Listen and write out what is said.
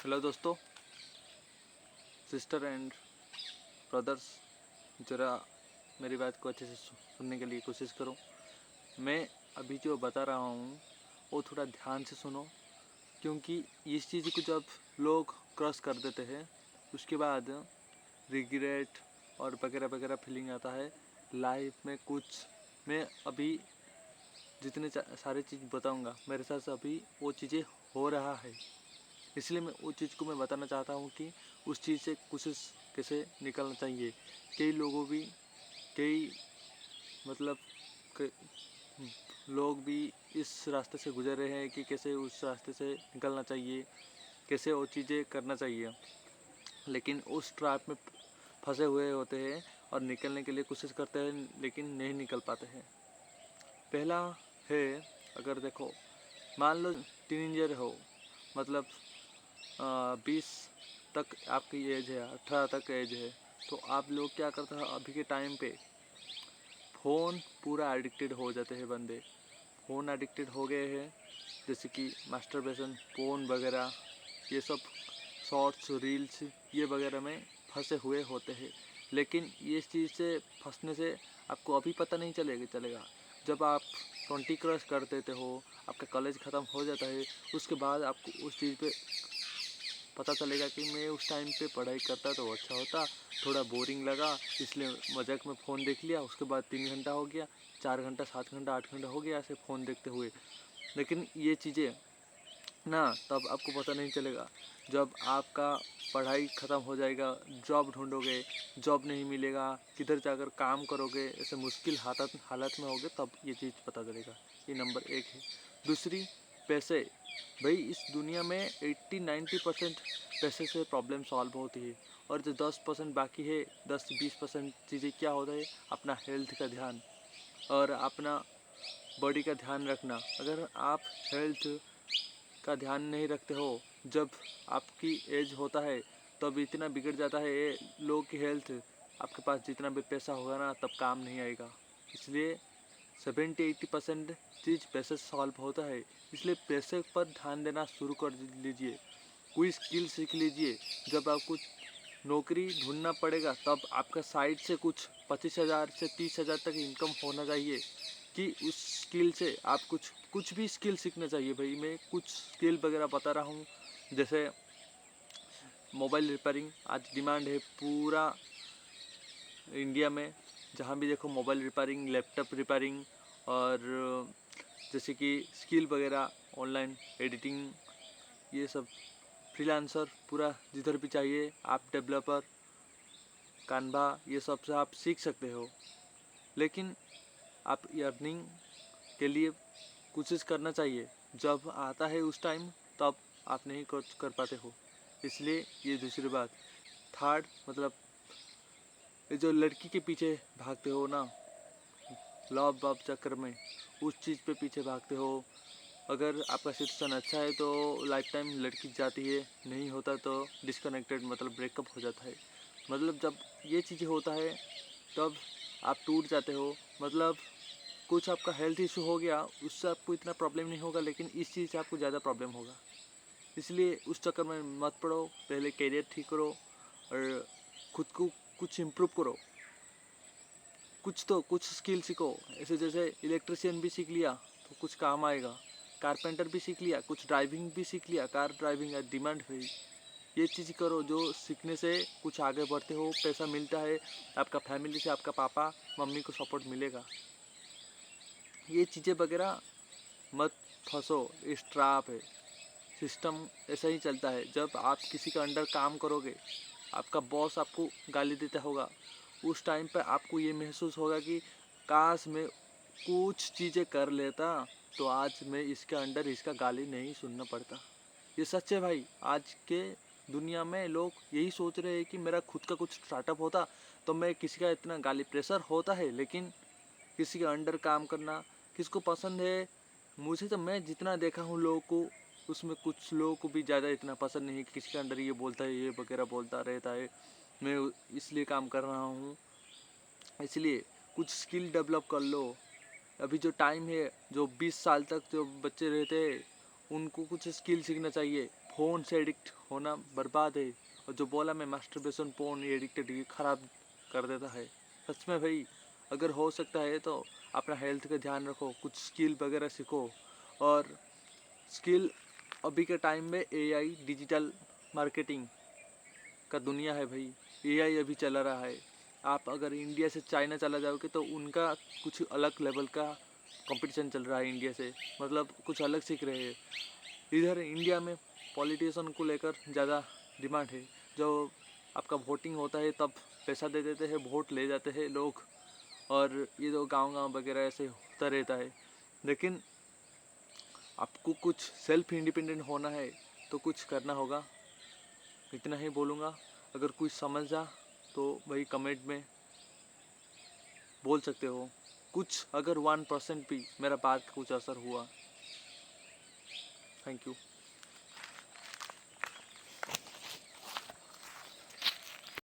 Hello दोस्तों, sister and brothers, ज़रा मेरी बात को अच्छे से सुनने के लिए कोशिश करो। मैं अभी जो बता रहा हूँ वो थोड़ा ध्यान से सुनो, क्योंकि इस चीज़ को जब लोग क्रॉस कर देते हैं उसके बाद रिग्रेट और वगैरह वगैरह फीलिंग आता है लाइफ में। कुछ मैं अभी जितने सारे चीज़ बताऊँगा मेरे साथ अभी वो चीज़ें हो रहा है, इसलिए मैं उस चीज़ को मैं बताना चाहता हूँ कि उस चीज़ से कोशिश कैसे निकलना चाहिए। कई मतलब लोग भी इस रास्ते से गुजर रहे हैं कि कैसे उस रास्ते से निकलना चाहिए, कैसे वो चीज़ें करना चाहिए, लेकिन उस ट्रैप में फंसे हुए होते हैं और निकलने के लिए कोशिश करते हैं लेकिन नहीं निकल पाते हैं। पहला है, अगर देखो मान लो टीनेजर हो, मतलब 20 तक आपकी एज है, 18 तक एज है, तो आप लोग क्या करते हैं अभी के टाइम पे, फ़ोन पूरा एडिक्टेड हो जाते हैं बंदे। फ़ोन एडिक्टेड हो गए हैं, जैसे कि मास्टरबेशन, फ़ोन वगैरह, ये सब शॉर्ट्स रील्स ये वगैरह में फंसे हुए होते हैं। लेकिन ये चीज़ से फंसने से आपको अभी पता नहीं चलेगा। जब आप 20 क्रॉस कर देते हो, आपका कॉलेज ख़त्म हो जाता है, उसके बाद आपको उस चीज़ पे पता चलेगा कि मैं उस टाइम पे पढ़ाई करता तो अच्छा होता, थोड़ा बोरिंग लगा इसलिए मजाक में फ़ोन देख लिया, उसके बाद 3 घंटा हो गया, 4 घंटा, 7 घंटा, 8 घंटा हो गया ऐसे फ़ोन देखते हुए। लेकिन ये चीज़ें ना तब आपको पता नहीं चलेगा जब आपका पढ़ाई ख़त्म हो जाएगा, जॉब ढूंढोगे, जॉब नहीं मिलेगा, किधर जाकर काम करोगे, ऐसे मुश्किल हालत में होगे, तब ये चीज़ पता चलेगा। ये नंबर 1 है। दूसरी, पैसे। भाई इस दुनिया में 80-90% पैसे से प्रॉब्लम सॉल्व होती है, और जो 10% बाकी है, 10-20% चीज़ें क्या होता है, अपना हेल्थ का ध्यान और अपना बॉडी का ध्यान रखना। अगर आप हेल्थ का ध्यान नहीं रखते हो, जब आपकी एज होता है तब इतना बिगड़ जाता है ये लोगों की हेल्थ, आपके पास जितना भी पैसा होगा ना तब काम नहीं आएगा। इसलिए 70-80% चीज़ पैसे से सॉल्व होता है, इसलिए पैसे पर ध्यान देना शुरू कर लीजिए। कोई स्किल सीख लीजिए। जब आपको नौकरी ढूंढना पड़ेगा तब आपका साइड से कुछ 25,000 से 30,000 तक इनकम होना चाहिए, कि उस स्किल से आप कुछ भी स्किल सीखना चाहिए। भाई मैं कुछ स्किल वगैरह बता रहा हूँ, जैसे मोबाइल रिपेयरिंग आज डिमांड है पूरा इंडिया में, जहाँ भी देखो मोबाइल रिपेयरिंग, लैपटॉप रिपेयरिंग, और जैसे कि स्किल वगैरह, ऑनलाइन एडिटिंग, ये सब फ्रीलांसर पूरा जिधर भी चाहिए आप, डेवलपर, कानवा, ये सब से आप सीख सकते हो। लेकिन आप अर्निंग के लिए कोशिश करना चाहिए, जब आता है उस टाइम तब आप नहीं कर पाते हो, इसलिए ये दूसरी बात। थर्ड, मतलब ये जो लड़की के पीछे भागते हो ना, लव बब चक्कर में, उस चीज़ पे पीछे भागते हो। अगर आपका सिचुएशन अच्छा है तो लाइफ टाइम लड़की जाती है, नहीं होता तो डिस्कनेक्टेड, मतलब ब्रेकअप हो जाता है। मतलब जब ये चीज़ें होता है तब आप टूट जाते हो। मतलब कुछ आपका हेल्थ इशू हो गया, उससे आपको इतना प्रॉब्लम नहीं होगा, लेकिन इस चीज़ से आपको ज़्यादा प्रॉब्लम होगा। इसलिए उस चक्कर में मत पड़ो, पहले कैरियर ठीक करो और खुद को कुछ इम्प्रूव करो। कुछ स्किल सीखो, ऐसे जैसे इलेक्ट्रिशियन भी सीख लिया तो कुछ काम आएगा, कारपेंटर भी सीख लिया, कुछ ड्राइविंग भी सीख लिया, कार ड्राइविंग है डिमांड है। ये चीज़ करो जो सीखने से कुछ आगे बढ़ते हो, पैसा मिलता है, आपका फैमिली से आपका पापा मम्मी को सपोर्ट मिलेगा। ये चीज़ें वगैरह मत फंसो, इस ट्रैप है। सिस्टम ऐसा ही चलता है, जब आप किसी का अंडर काम करोगे, आपका बॉस आपको गाली देता होगा, उस टाइम पर आपको ये महसूस होगा कि काश मैं कुछ चीज़ें कर लेता तो आज मैं इसके अंडर इसका गाली नहीं सुनना पड़ता। ये सच है भाई, आज के दुनिया में लोग यही सोच रहे हैं कि मेरा खुद का कुछ स्टार्टअप होता तो मैं किसी का इतना गाली, प्रेशर होता है लेकिन किसी के अंडर काम करना किसको पसंद है। मुझे तो, मैं जितना देखा हूँ लोगों को, उसमें कुछ लोगों को भी ज़्यादा इतना पसंद नहीं है कि किसी के अंडर ये बोलता है, ये वगैरह बोलता रहता है। मैं इसलिए काम कर रहा हूँ, इसलिए कुछ स्किल डेवलप कर लो। अभी जो टाइम है, जो 20 साल तक जो बच्चे रहते हैं उनको कुछ स्किल सीखना चाहिए। फ़ोन से एडिक्ट होना बर्बाद है। और जो बोला मैं मास्टरबेशन फ़ोन एडिक्टेड ये ख़राब कर देता है। सच में भाई, अगर हो सकता है तो अपना हेल्थ का ध्यान रखो, कुछ स्किल वगैरह सीखो। और स्किल अभी के टाइम में एआई डिजिटल मार्केटिंग का दुनिया है भाई। एआई अभी चला रहा है। आप अगर इंडिया से चाइना चला जाओगे तो उनका कुछ अलग लेवल का कंपटीशन चल रहा है इंडिया से, मतलब कुछ अलग सीख रहे हैं। इधर इंडिया में पॉलिटिशियन को लेकर ज़्यादा डिमांड है। जो आपका वोटिंग होता है तब पैसा दे देते हैं, वोट ले जाते हैं लोग, और ये जो गांव वगैरह ऐसे होता रहता है। लेकिन आपको कुछ सेल्फ इंडिपेंडेंट होना है तो कुछ करना होगा। इतना ही बोलूँगा। अगर कुछ समझ जा तो भाई कमेंट में बोल सकते हो। कुछ अगर 1% भी मेरा बात का कुछ असर हुआ। Thank you.